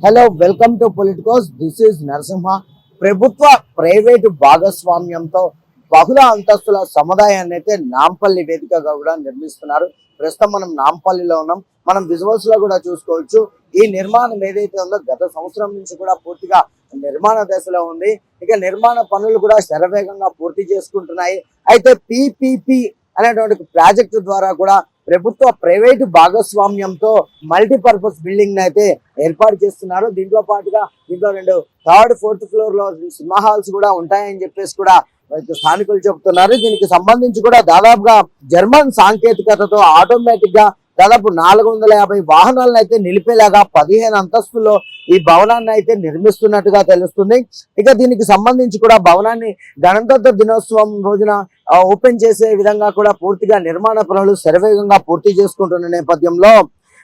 Hello, welcome to Politicos. This is Narasimha. ప్రభుత్వ private భాగస్వామ్యంతో బహుళ అంతస్తుల సముదాయాన్ని అయితే నాంపల్లి వేదికగా కూడా నిర్మిస్తున్నారు. ప్రస్తుతం మనం నాంపల్లిలో ఉన్నాం. మనం విజువల్స్ లో కూడా చూసుకోవచ్చు. ఈ నిర్మాణం ఏదైతే ఉందో గత సంవత్సరం నుంచి కూడా పూర్తిగా నిర్మాణ దశలో ఉంది. ఇక నిర్మాణ పనులు కూడా శరవేగంగా పూర్తి చేసుకుంటున్నాయి. అయితే పిపిపి అనేటువంటి ప్రాజెక్టు ద్వారా కూడా ప్రభుత్వ ప్రైవేటు భాగస్వామ్యంతో మల్టీపర్పస్ బిల్డింగ్ అయితే ఏర్పాటు చేస్తున్నారు. దీంట్లో పాటుగా దీంట్లో 2 థర్డ్ 4th ఫ్లోర్ లో సినిమా హాల్స్ కూడా ఉంటాయని చెప్పేసి కూడా స్థానికులు చెబుతున్నారు. దీనికి సంబంధించి కూడా దాదాపుగా జర్మన్ సాంకేతికతతో ఆటోమేటిక్ గా దాదాపు 450 వాహనాలను అయితే నిలిపేలాగా 15 అంతస్తుల్లో ఈ భవనాన్ని అయితే నిర్మిస్తున్నట్టుగా తెలుస్తుంది. ఇక దీనికి సంబంధించి కూడా భవనాన్ని గణతంత్ర దినోత్సవం రోజున ఓపెన్ చేసే విధంగా కూడా పూర్తిగా నిర్మాణ పనులు శరవేగంగా పూర్తి చేసుకుంటున్న నేపథ్యంలో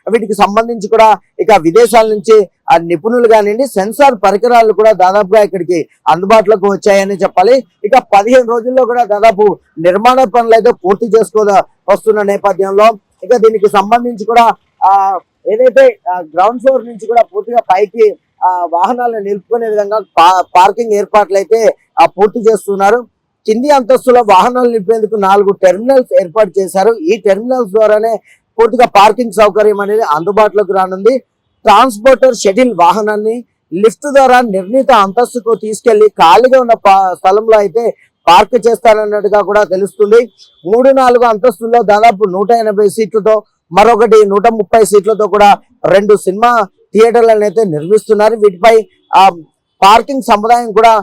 వీటికి సంబంధించి కూడా ఇక విదేశాల నుంచి ఆ నిపుణులు కానివ్వండి, సెన్సార్ పరికరాలు కూడా దాదాపుగా ఇక్కడికి అందుబాటులోకి వచ్చాయని చెప్పాలి. ఇక 15 రోజుల్లో కూడా దాదాపు నిర్మాణ పనులు అయితే పూర్తి వస్తున్న నేపథ్యంలో ఇక దీనికి సంబంధించి కూడా ఏదైతే గ్రౌండ్ ఫ్లోర్ నుంచి కూడా పూర్తిగా పైకి వాహనాలను నిలుపుకునే విధంగా పార్కింగ్ ఏర్పాట్లు అయితే పూర్తి చేస్తున్నారు. కింది అంతస్తులో వాహనాలు నిలిపేందుకు 4 టెర్మినల్స్ ఏర్పాటు చేశారు. ఈ టెర్మినల్స్ ద్వారానే పూర్తిగా పార్కింగ్ సౌకర్యం అనేది అందుబాటులోకి రానుంది. ట్రాన్స్పోర్టర్ షటిల్ వాహనాన్ని లిఫ్ట్ ద్వారా నిర్ణీత అంతస్తుకు తీసుకెళ్లి ఖాళీగా ఉన్న స్థలంలో అయితే పార్క్ చేస్తారన్నట్టుగా కూడా తెలుస్తుంది. 3-4 అంతస్తుల్లో దాదాపు 180 సీట్లతో మరొకటి 130 సీట్లతో కూడా 2 సినిమా థియేటర్లను అయితే నిర్మిస్తున్నారు. వీటిపై పార్కింగ్ సముదాయం కూడా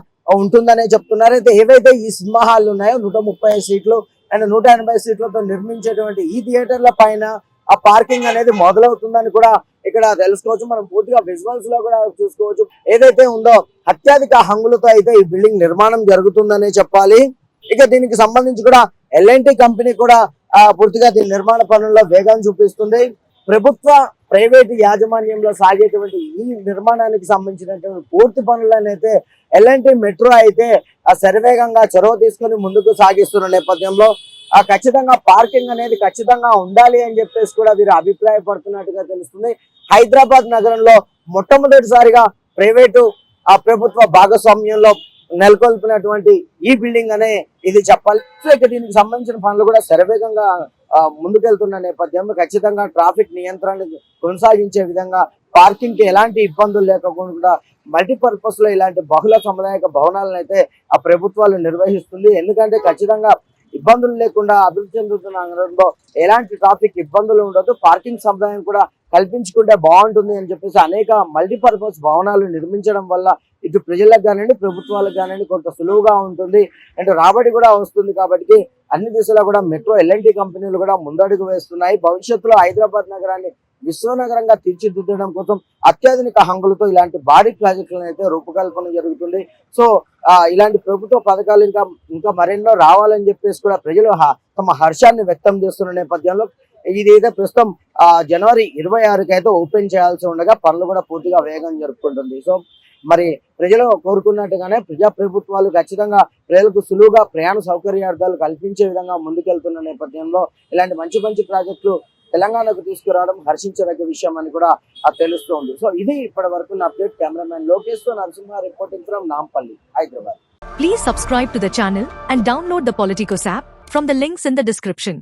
ఉంటుందనే చెప్తున్నారు. అయితే ఏవైతే ఈ సినిమా హాల్ ఉన్నాయో 130 సీట్లు అండ్ 180 సీట్లతో నిర్మించేటువంటి ఈ థియేటర్ల పైన ఆ పార్కింగ్ అనేది మొదలవుతుందని కూడా ఇక్కడ తెలుసుకోవచ్చు. మనం పూర్తిగా విజువల్స్ లో కూడా చూసుకోవచ్చు. ఏదైతే ఉందో అత్యధిక హంగులతో అయితే ఈ బిల్డింగ్ నిర్మాణం జరుగుతుందనే చెప్పాలి. ఇక దీనికి సంబంధించి కూడా L&T కంపెనీ కూడా పూర్తిగా దీని నిర్మాణ పనుల్లో వేగం చూపిస్తుంది. ప్రభుత్వ ప్రైవేటు యాజమాన్యంలో సాగేటువంటి ఈ నిర్మాణానికి సంబంధించినటువంటి పూర్తి పనులను అయితే L&T మెట్రో అయితే శరవేగంగా చొరవ తీసుకొని ముందుకు సాగిస్తున్న నేపథ్యంలో ఖచ్చితంగా పార్కింగ్ అనేది ఖచ్చితంగా ఉండాలి అని చెప్పేసి కూడా వీరు అభిప్రాయపడుతున్నట్టుగా తెలుస్తుంది. హైదరాబాద్ నగరంలో మొట్టమొదటిసారిగా ప్రైవేటు ప్రభుత్వ భాగస్వామ్యంలో నెలకొల్పినటువంటి ఈ బిల్డింగ్ అనే ఇది చెప్పాలి. సో ఇక దీనికి సంబంధించిన పనులు కూడా శరవేగంగా ముందుకెళ్తున్న నేపథ్యంలో ఖచ్చితంగా ట్రాఫిక్ నియంత్రణ కొనసాగించే విధంగా పార్కింగ్ కి ఎలాంటి ఇబ్బందులు లేకుండా మల్టీపర్పస్ లో ఇలాంటి బహుళ సముదాయక భవనాలను అయితే ఆ ప్రభుత్వాలు నిర్వహిస్తుంది. ఎందుకంటే ఖచ్చితంగా ఇబ్బందులు లేకుండా అభివృద్ధి చెందుతున్న నగరంలో ఎలాంటి ట్రాఫిక్ ఇబ్బందులు ఉండదు, పార్కింగ్ సముదాయం కూడా కల్పించుకుంటే బాగుంటుంది అని చెప్పేసి అనేక మల్టీపర్పస్ భవనాలు నిర్మించడం వల్ల ఇటు ప్రజలకు కానివ్వండి, ప్రభుత్వాలకు కానివ్వండి కొంత సులువుగా ఉంటుంది అండ్ రాబడి కూడా వస్తుంది. కాబట్టి అన్ని దిశలో కూడా మెట్రో L&T కంపెనీలు కూడా ముందడుగు వేస్తున్నాయి. భవిష్యత్తులో హైదరాబాద్ నగరాన్ని విశ్వనగరంగా తీర్చిదిద్దడం కోసం అత్యాధునిక హంగులతో ఇలాంటి భారీ ప్రాజెక్టులను అయితే రూపకల్పన జరుగుతుంది. సో ఇలాంటి ప్రభుత్వ పథకాలు ఇంకా మరెన్నో రావాలని చెప్పేసి కూడా ప్రజలు తమ హర్షాన్ని వ్యక్తం చేస్తున్న నేపథ్యంలో ఇదైతే ప్రస్తుతం జనవరి 26కి అయితే ఓపెన్ చేయాల్సి ఉండగా పనులు కూడా పూర్తిగా వేగం జరుపుకుంటుంది. సో మరి ప్రజలు కోరుకున్నట్టుగానే ప్రభుత్వాలు ఖచ్చితంగా ప్రజలకు సులువుగా ప్రయాణ సౌకర్యార్థాలు కల్పించే విధంగా ముందుకెళ్తున్న నేపథ్యంలో ఇలాంటి మంచి ప్రాజెక్టులు తెలంగాణకు తీసుకురావడం హర్షించదగ్గ విషయం అని కూడా తెలుస్తోంది. సో ఇది ఇప్పటి వరకు అప్డేట్. కెమెరామెన్ లోకేష్ తో Narasimha reporting from Nampally, Hyderabad. Please subscribe to the channel and download the Politicos app from the links in the description.